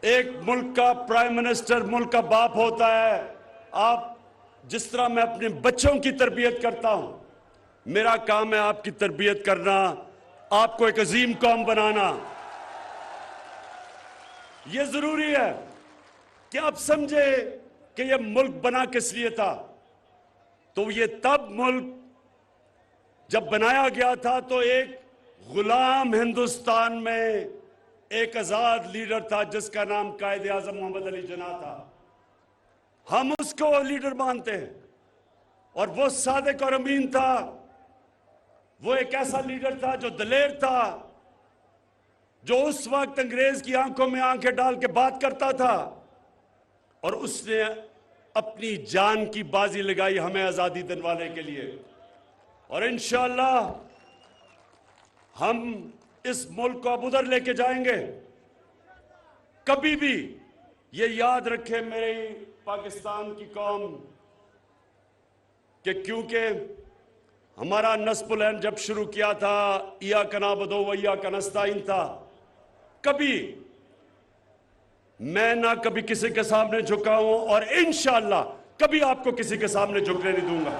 ایک ملک کا prime minister ملک کا باپ ہوتا ہے. آپ جس طرح میں اپنے بچوں کی تربیت کرتا ہوں، میرا کام ہے آپ کی تربیت کرنا، آپ کو ایک عظیم قوم بنانا. یہ ضروری ہے کہ آپ سمجھے کہ یہ ملک بنا کس لیے تھا. تو یہ تب ملک جب بنایا گیا تھا تو ایک غلام ہندوستان میں ایک آزاد لیڈر تھا جس کا نام قائد اعظم محمد علی جناح تھا. ہم اس کو لیڈر مانتے ہیں اور وہ صادق اور امین تھا. وہ ایک ایسا لیڈر تھا جو دلیر تھا، جو اس وقت انگریز کی آنکھوں میں آنکھیں ڈال کے بات کرتا تھا، اور اس نے اپنی جان کی بازی لگائی ہمیں آزادی دلوانے کے لیے. اور انشاءاللہ ہم اس ملک کو اب ادھر لے کے جائیں گے. کبھی بھی یہ یاد رکھے میری پاکستان کی قوم کہ کیونکہ ہمارا نصب العین جب شروع کیا تھا ایاک نعبد و ایاک نستعین تھا، کبھی میں نہ کبھی کسی کے سامنے جھکا ہوں اور انشاءاللہ کبھی آپ کو کسی کے سامنے جھکنے نہیں دوں گا.